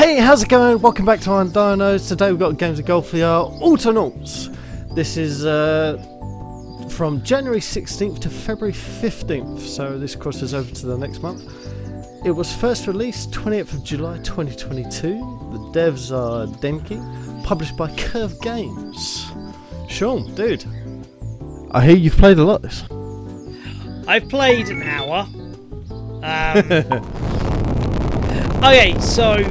Hey, how's it going? Welcome back to Dinos. Today we've got games of golf for you. Autonauts. This is from January 16th to February 15th, so this crosses over to the next month. It was first released 28th of July 2022. The devs are Denki, published by Curve Games. Shaun, dude, I hear you've played a lot of this. I've played an hour. Okay, so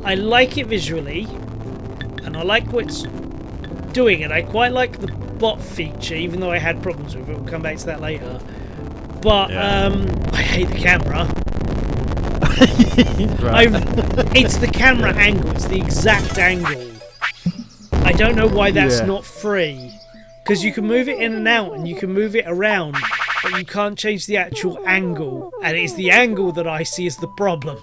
I like it visually, and I like what it's doing, and I quite like the bot feature, even though I had problems with it. We'll come back to that later. But I hate the camera. It's the camera angle. It's the exact angle. I don't know why that's not free, because you can move it in and out, and you can move it around, but you can't change the actual angle, and it's the angle that I see as the problem.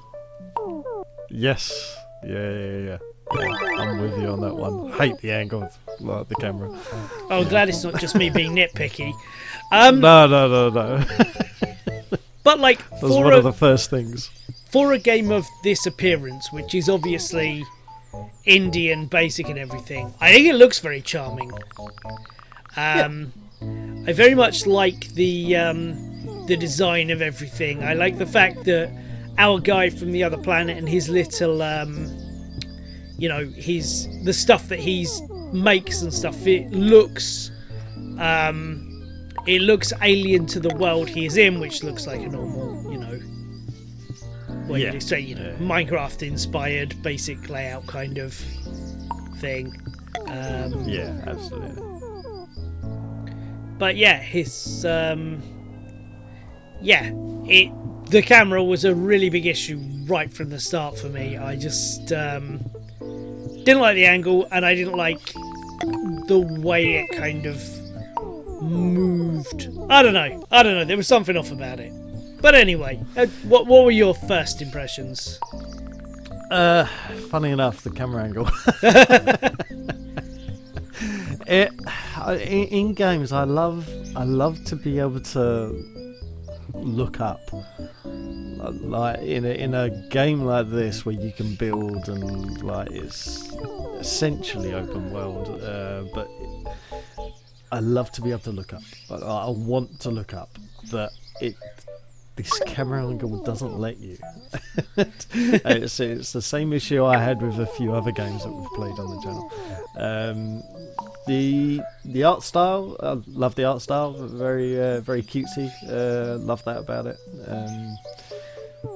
Yes. Yeah. I'm with you on that one. Hate the angle of the camera. Oh, glad it's not just me being nitpicky. No. But like, that was one of the first things. For a game of this appearance, which is obviously indie and basic and everything, I think it looks very charming. I very much like the design of everything. I like the fact that our guy from the other planet and his little, the stuff that he makes and stuff, it looks alien to the world he is in, which looks like a normal, you'd say, Minecraft-inspired, basic layout kind of thing. Yeah, absolutely. But yeah, the camera was a really big issue right from the start for me. I just didn't like the angle, and I didn't like the way it kind of moved. I don't know. There was something off about it. But anyway, what were your first impressions? Funny enough, the camera angle. In games, I love to be able to look up, like in a game like this where you can build and like it's essentially open world, but I love to be able to look up. I want to look up, but this camera angle doesn't let you. It's the same issue I had with a few other games that we've played on the channel. The art style, I love the art style, very cutesy. Love that about it.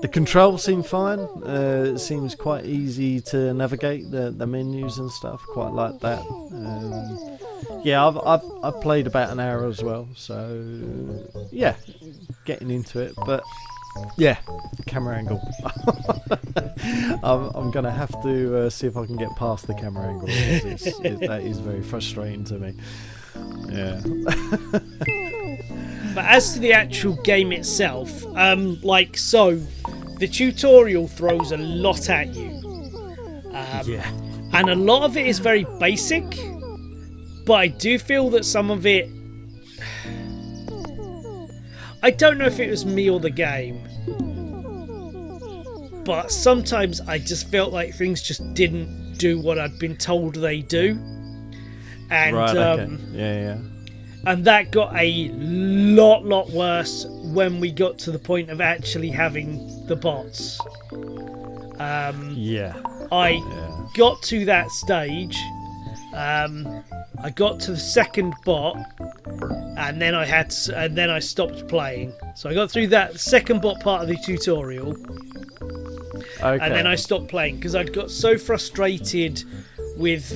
The controls seem fine. It seems quite easy to navigate the menus and stuff. Quite like that. I've played about an hour as well, so yeah, getting into it. But yeah, camera angle. I'm gonna have to see if I can get past the camera angle. That is very frustrating to me. Yeah. But as to the actual game itself, the tutorial throws a lot at you. And a lot of it is very basic, but I do feel that some of it, I don't know if it was me or the game, but sometimes I just felt like things just didn't do what I'd been told they do. And Yeah. And that got a lot worse when we got to the point of actually having the bots. I got to that stage. I got to the second bot, and then I stopped playing. So I got through that second bot part of the tutorial, and then I stopped playing because I'd got so frustrated with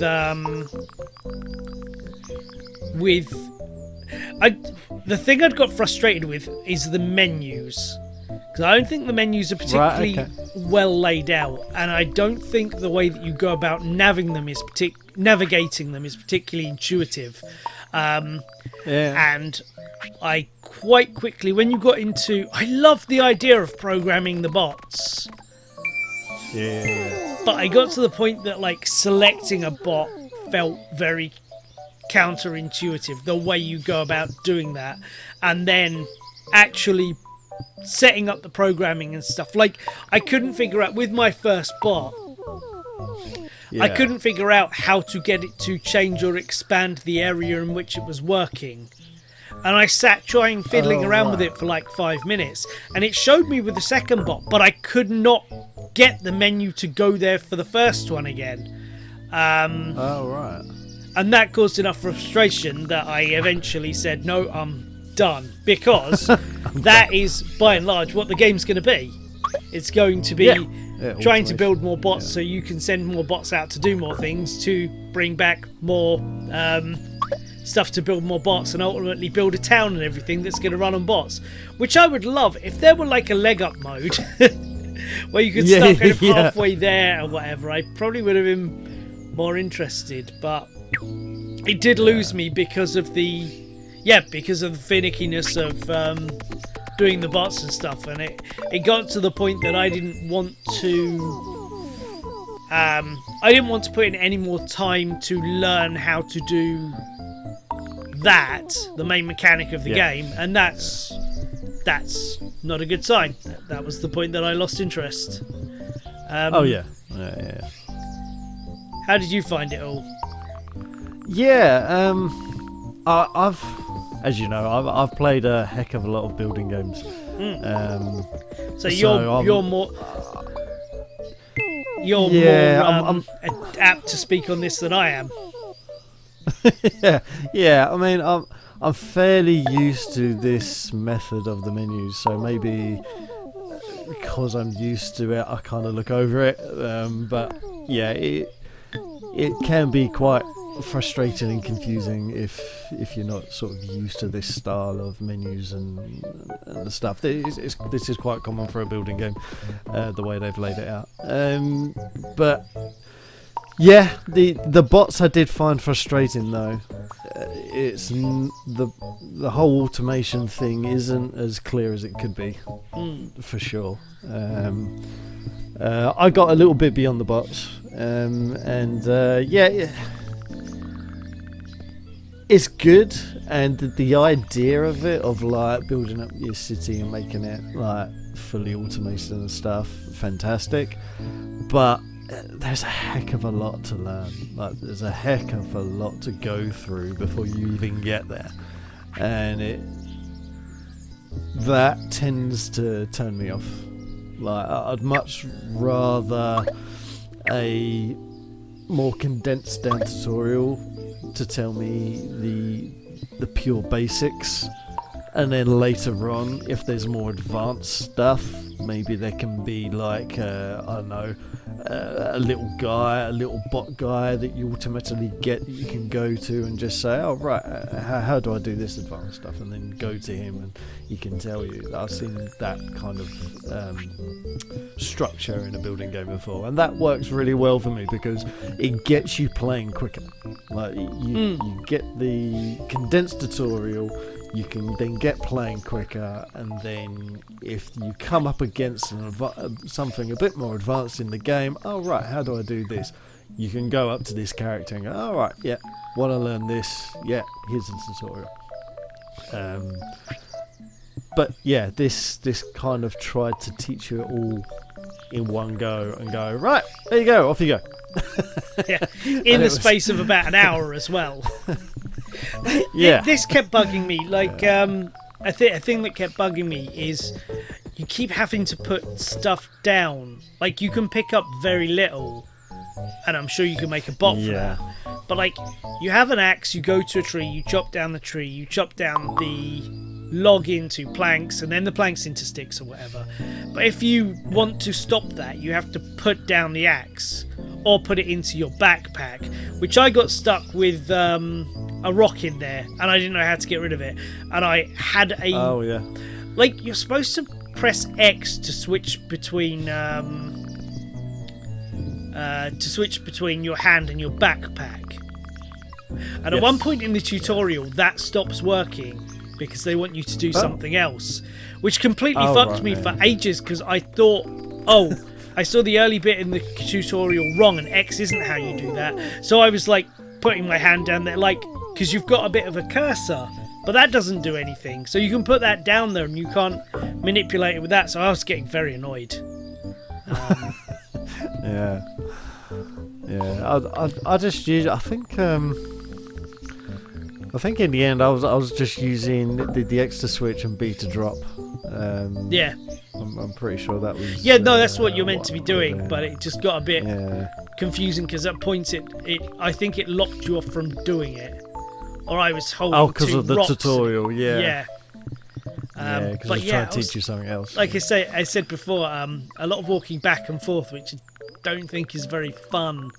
the thing I'd got frustrated with is the menus, because I don't think the menus are particularly well laid out, and I don't think the way that you go about navigating them is particularly intuitive. And I quite quickly, when you got into, I love the idea of programming the bots. Yeah. But I got to the point that like selecting a bot felt very counterintuitive, the way you go about doing that, and then actually setting up the programming and stuff. Like, I couldn't figure out with my first bot. Yeah. I couldn't figure out how to get it to change or expand the area in which it was working. And I sat fiddling around with it for like 5 minutes, and it showed me with the second bot, but I could not get the menu to go there for the first one again. Right. And that caused enough frustration that I eventually said, no, I'm done. Because that is, by and large, what the game's going to be. It's going to be trying to build more bots so you can send more bots out to do more things, to bring back more stuff to build more bots, and ultimately build a town and everything that's going to run on bots. Which I would love if there were like a leg up mode where you could start kind of halfway there or whatever. I probably would have been more interested, but it did lose me because of the finickiness of doing the bots and stuff, and it got to the point that I didn't want to put in any more time to learn how to do the main mechanic of the game, and that's not a good sign. That was the point that I lost interest. Yeah. How did you find it all? Yeah, I've, as you know, I've played a heck of a lot of building games. So you're more apt to speak on this than I am. yeah. I mean, I'm fairly used to this method of the menus, so maybe because I'm used to it, I kind of look over it. But yeah, it can be quite frustrating and confusing if you're not sort of used to this style of menus and the stuff. This is quite common for a building game, the way they've laid it out. But yeah, the bots I did find frustrating though. It's the whole automation thing isn't as clear as it could be, for sure. I got a little bit beyond the bots, it's good, and the idea of it, of like building up your city and making it like fully automated and stuff, fantastic. But there's a heck of a lot to learn. Like, there's a heck of a lot to go through before you even get there, and that tends to turn me off. Like, I'd much rather a more condensed down tutorial to tell me the pure basics, and then later on, if there's more advanced stuff, maybe there can be like I don't know, a little bot guy that you automatically get that you can go to and just say, oh right, how do I do this advanced stuff, and then go to him and he can tell you. I've seen that kind of structure in a building game before, and that works really well for me because it gets you playing quicker. Like you get the condensed tutorial, you can then get playing quicker, and then if you come up against something a bit more advanced in the game, oh right, how do I do this? You can go up to this character and go, oh right, yeah, want to learn this? Yeah, here's the tutorial. But yeah, this kind of tried to teach you it all in one go and go, right, there you go, off you go. Yeah, in the space of about an hour as well. Yeah, this kept bugging me. Like, a thing that kept bugging me is you keep having to put stuff down. Like, you can pick up very little, and I'm sure you can make a bot for that. But like, you have an axe, you go to a tree, you chop down the tree, you chop down the log into planks, and then the planks into sticks or whatever. But if you want to stop that, you have to put down the axe or put it into your backpack, which I got stuck with a rock in there, and I didn't know how to get rid of it. And I had a like, you're supposed to press X to switch between your hand and your backpack. And at one point in the tutorial, that stops working because they want you to do something else, which completely fucked me for ages, because I thought, I saw the early bit in the tutorial wrong, and X isn't how you do that. So I was like putting my hand down there, like, because you've got a bit of a cursor, But that doesn't do anything. So you can put that down there and you can't manipulate it with that. So I was getting very annoyed. Yeah. I just use. I think in the end I was just using the extra switch and B to drop. Yeah. I'm pretty sure that was. Yeah, no, that's what you're meant to be doing, but it just got a bit Yeah. confusing because at points I think it locked you off from doing it, or I was holding. Oh, because two of the rocks. tutorial. Yeah. Yeah. Yeah, because but I was trying to teach you something else. Like I said before, a lot of walking back and forth, which I don't think is very fun.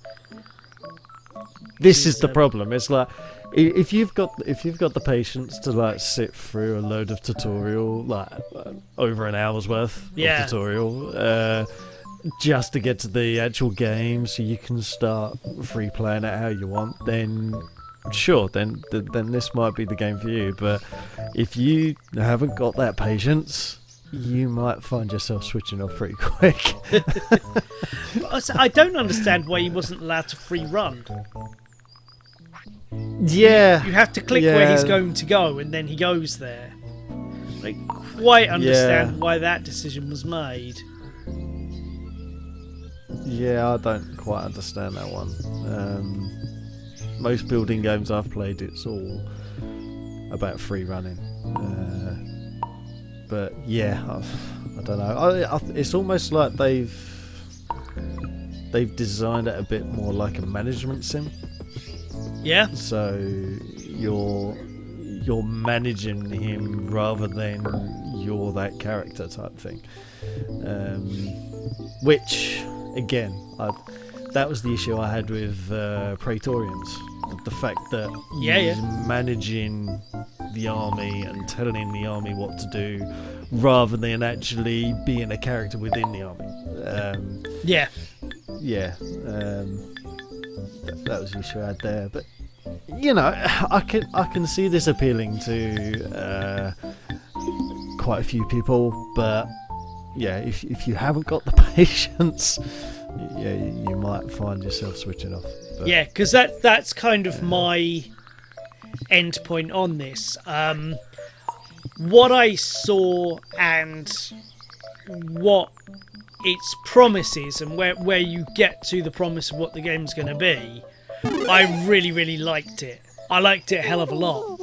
This is the problem. It's like if you've got the patience to like sit through a load of tutorial, like over an hour's worth of tutorial, just to get to the actual game, so you can start free playing it how you want, then sure, then this might be the game for you. But if you haven't got that patience, you might find yourself switching off pretty quick. I don't understand why he wasn't allowed to free run. Yeah, You have to click where he's going to go, and then he goes there. I quite understand why that decision was made. Yeah, I don't quite understand that one. Most building games I've played, it's all about free running. But yeah, I don't know. It's almost like they've designed it a bit more like a management sim. Yeah. So you're managing him rather than you're that character type thing. Which again, that was the issue I had with Praetorians. The fact that he's managing the army and telling the army what to do rather than actually being a character within the army. That was the issue I had there. But you know, I can see this appealing to quite a few people, but yeah, if you haven't got the patience, yeah, you might find yourself switching off. But, yeah, because that's kind of my end point on this. What I saw and what its promises and where you get to the promise of what the game's going to be, I really, really liked it. I liked it a hell of a lot.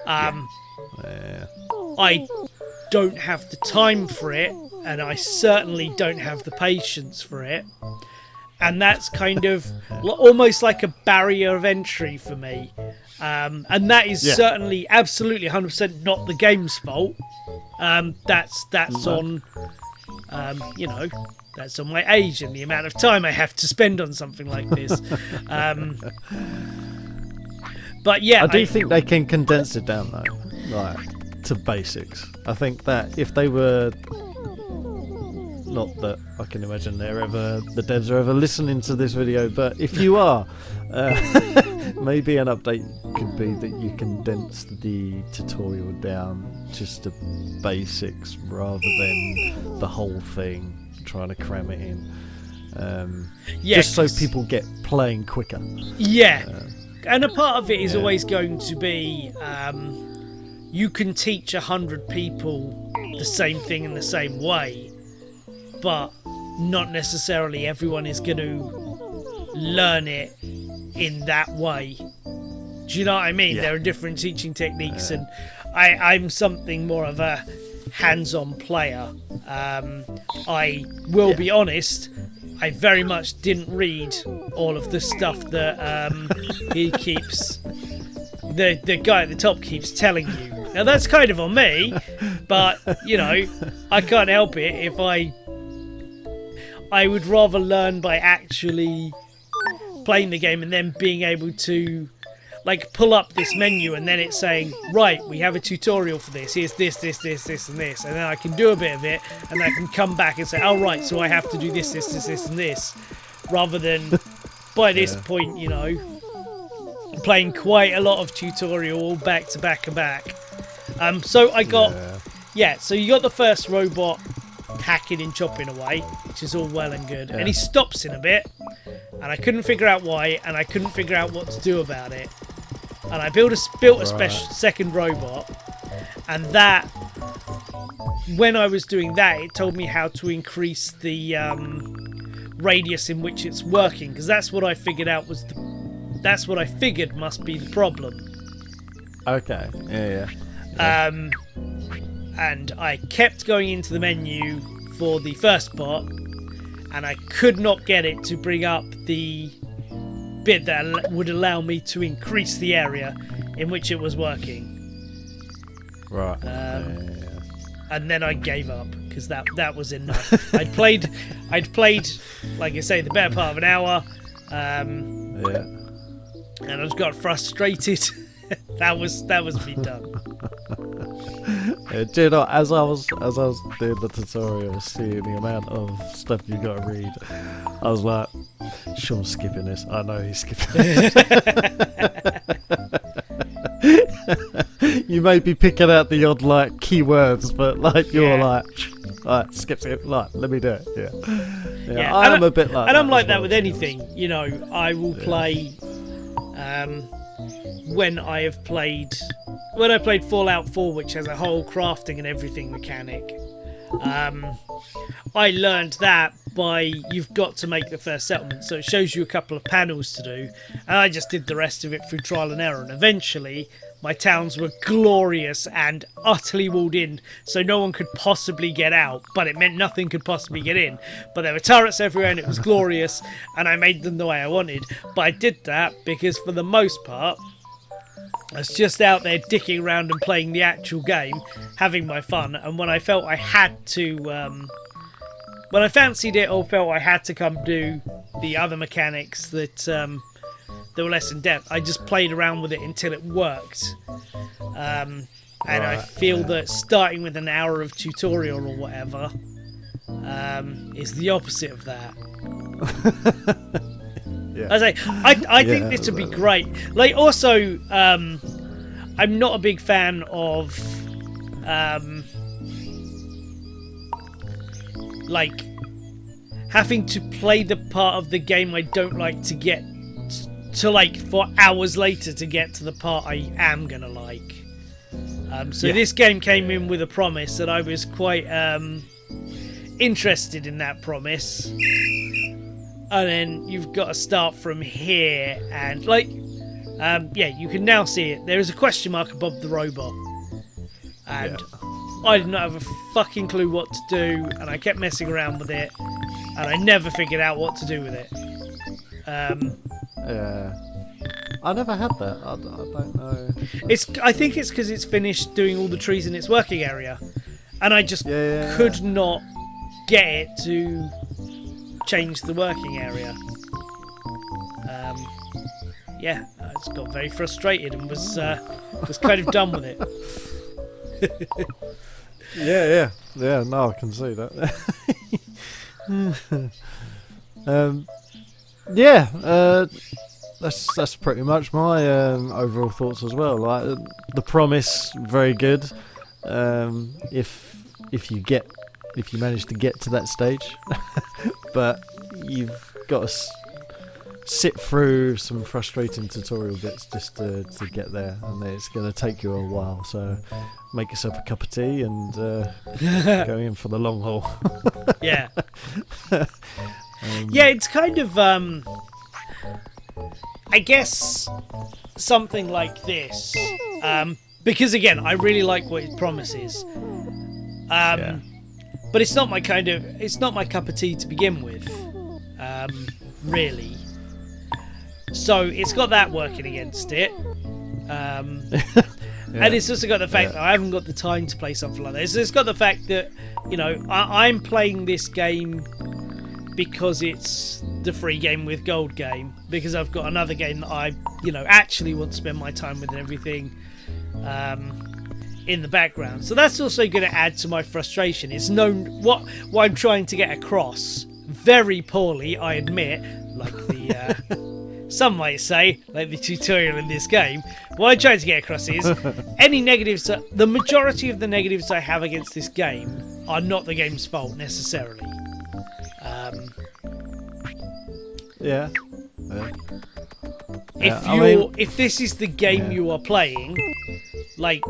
I don't have the time for it, and I certainly don't have the patience for it. And that's kind of almost like a barrier of entry for me. And that is certainly, absolutely, 100% not the game's fault. That's on, that's on my age and the amount of time I have to spend on something like this. But yeah, I do think they can condense it down though, like to basics. I think that if they were, not that I can imagine the devs are ever listening to this video, but if you are, maybe an update could be that you condense the tutorial down just to basics rather than the whole thing, trying to cram it in. Just so people get playing quicker. And a part of it is always going to be you can teach 100 people the same thing in the same way, but not necessarily everyone is going to learn it in that way. Do you know what I mean? There are different teaching techniques, and I'm something more of a hands-on player. I will be honest, I very much didn't read all of the stuff that he keeps, the guy at the top keeps telling you. Now that's kind of on me, but you know, I can't help it if I would rather learn by actually playing the game and then being able to like pull up this menu and then it's saying, right, we have a tutorial for this, here's this, and this, and then I can do a bit of it and I can come back and say, oh right, so I have to do this, and this, rather than by this point, you know, playing quite a lot of tutorial all back to back and back. So I got so you got the first robot hacking and chopping away, which is all well and good, and he stops in a bit and I couldn't figure out why, and I couldn't figure out what to do about it. and I built a special Right. second robot, and that when I was doing that, it told me how to increase the radius in which it's working, because that's what I figured out that's what I figured must be the problem. Okay. Yeah. And I kept going into the menu for the first bot, and I could not get it to bring up the bit that would allow me to increase the area in which it was working. Right. And then I gave up because that was enough. I'd played, like I say, the better part of an hour, and I just got frustrated. that was me done. Do you know, as I was doing the tutorial, seeing the amount of stuff you got to read, I was like, Sean's skipping this. I know he's skipping this. You may be picking out the odd like keywords, but like you're like skip it. Like, let me do it. Yeah. I'm a bit like, and that I'm like as that well, with anything. You know, I will play. When I played Fallout 4, which has a whole crafting and everything mechanic, I learned that by you've got to make the first settlement, so it shows you a couple of panels to do, and I just did the rest of it through trial and error, and eventually my towns were glorious and utterly walled in, so no one could possibly get out, but it meant nothing could possibly get in. But there were turrets everywhere and it was glorious, and I made them the way I wanted. But I did that because for the most part I was just out there dicking around and playing the actual game, having my fun, and when I felt I had to when I fancied it or felt I had to come do the other mechanics that were less in depth, I just played around with it until it worked. And I feel that starting with an hour of tutorial or whatever is the opposite of that. I think this would be great. Like, also, I'm not a big fan of like having to play the part of the game I don't like to get to, like, for hours later to get to the part I am gonna like. This game came in with a promise, and I was quite interested in that promise. And then you've got to start from here, and like, you can now see it. There is a question mark above the robot, and I did not have a fucking clue what to do, and I kept messing around with it, and I never figured out what to do with it. I never had that. I don't know. I think it's because it's finished doing all the trees in its working area, and I just could not get it to change the working area. I just got very frustrated and was kind of done with it. Yeah. No, I can see that. That's pretty much my overall thoughts as well. Like, the promise, very good. If you manage to get to that stage, but you've got to sit through some frustrating tutorial bits just to get there, and it's going to take you a while. So make yourself a cup of tea and go in for the long haul. Yeah. It's kind of I guess something like this, because again, I really like what it promises, but it's not my cup of tea to begin with, really. So it's got that working against it, and it's also got the fact that I haven't got the time to play something like this. It's got the fact that, you know, I'm playing this game because it's the free game with gold game, because I've got another game that I, actually want to spend my time with and everything in the background. So that's also going to add to my frustration. It's what I'm trying to get across, very poorly, I admit, like the some might say, like the tutorial in this game. What I'm trying to get across is any negatives, the majority of the negatives I have against this game are not the game's fault necessarily. if this is the game you are playing, like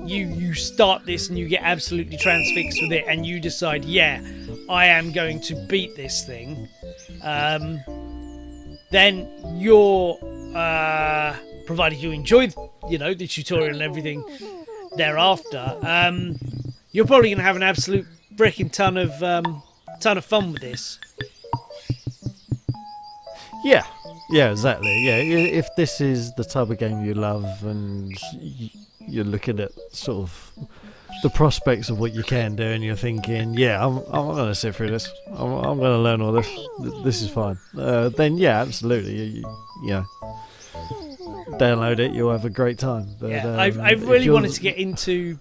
you start this and you get absolutely transfixed with it, and you decide, yeah, I am going to beat this thing, then you're provided you enjoy, the tutorial and everything thereafter, you're probably going to have an absolute freaking ton of fun with this. Yeah, exactly. Yeah, if this is the type of game you love and you're looking at sort of the prospects of what you can do, and you're thinking, yeah, I'm going to sit through this. I'm going to learn all this. This is fine. Then yeah, absolutely. You download it. You'll have a great time. But, yeah, I really wanted to get into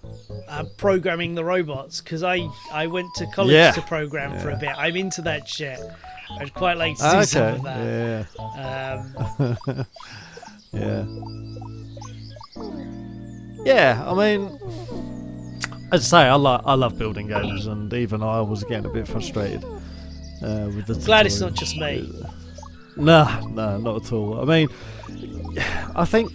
programming the robots, because I went to college to program for a bit. I'm into that shit. I'd quite like to do some of that. Yeah. Yeah, I mean, as I say, I love building games, and even I was getting a bit frustrated with the. Glad it's not just me. No, not at all. I mean, I think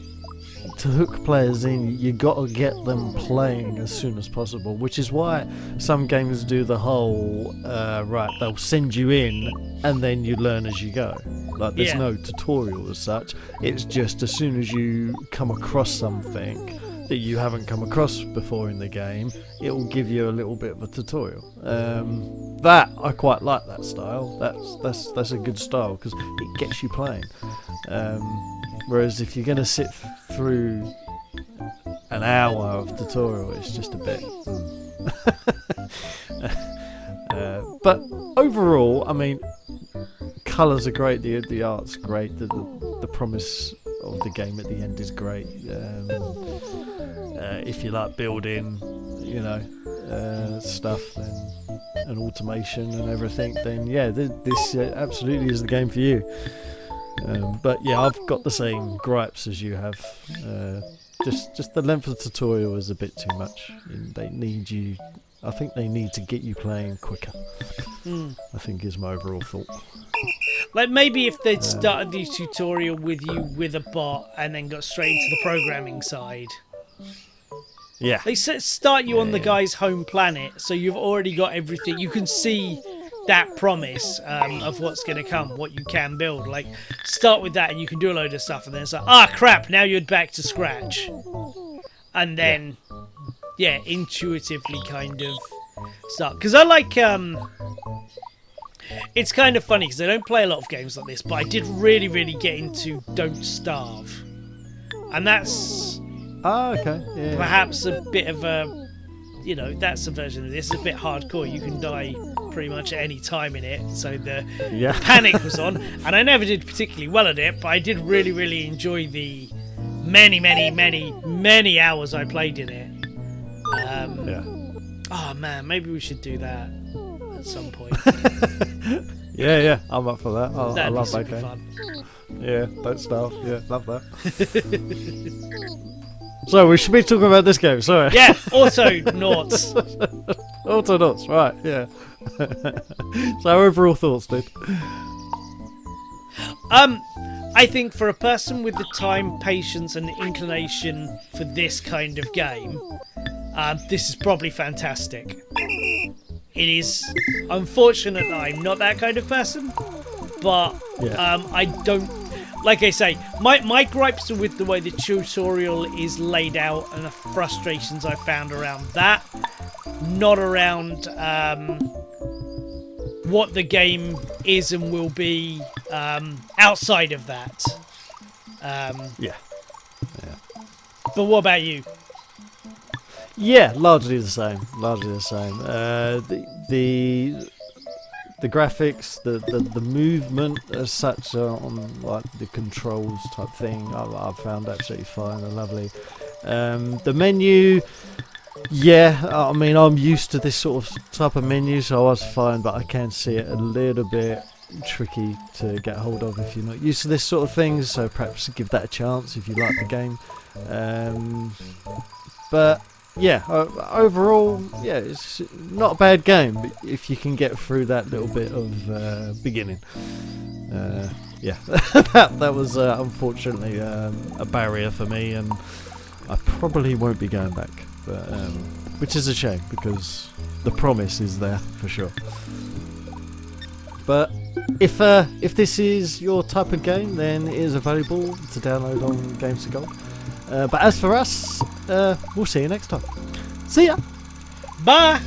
to hook players in, you got to get them playing as soon as possible, which is why some games do the whole right, they'll send you in and then you learn as you go. Like, there's no tutorial as such. It's just as soon as you come across something that you haven't come across before in the game, it will give you a little bit of a tutorial. That I quite like that style. That's a good style, because it gets you playing. Whereas if you're going to sit through an hour of tutorial, it's just a bit. But overall, I mean, colours are great. The art's great. The promise of the game at the end is great. If you like building, stuff and automation and everything, then yeah, this absolutely is the game for you. But yeah, I've got the same gripes as you have. Just the length of the tutorial is a bit too much. I think they need to get you playing quicker. I think is my overall thought. Like, maybe if they'd started the tutorial with you with a bot and then got straight into the programming side. Yeah. They start you on the guy's home planet, so you've already got everything. You can see that promise of what's going to come, what you can build. Like, start with that and you can do a load of stuff, and then it's like, crap, now you're back to scratch. And then, intuitively kind of start. Because I like... it's kind of funny, because I don't play a lot of games like this, but I did really, really get into Don't Starve. And that's... perhaps a bit of a... that's a version of this. It's a bit hardcore. You can die pretty much at any time in it. So the panic was on. And I never did particularly well at it, but I did really, really enjoy the many, many, many, many hours I played in it. Oh, man, maybe we should do that at some point. Yeah, I'm up for that. I love that game. Fun. Yeah, Don't Starve. Yeah, love that. So we should be talking about this game. Sorry. Yeah, Autonauts. Autonauts, right? Yeah. So overall thoughts, dude. I think for a person with the time, patience, and inclination for this kind of game, this is probably fantastic. It is unfortunate that I'm not that kind of person, but I don't. Like I say, my gripes are with the way the tutorial is laid out and the frustrations I found around that, not around what the game is and will be outside of that. But what about you? Yeah, largely the same. The graphics, the movement as such on like the controls type thing, I've found absolutely fine and lovely. The menu, I mean, I'm used to this sort of type of menu, so I was fine, but I can see it a little bit tricky to get hold of if you're not used to this sort of thing, so perhaps give that a chance if you like the game. But yeah, overall, it's not a bad game, but if you can get through that little bit of beginning. yeah, that was unfortunately a barrier for me, and I probably won't be going back. But which is a shame because the promise is there for sure. But if this is your type of game, then it is available to download on Games to Gold. But as for us, we'll see you next time. See ya! Bye!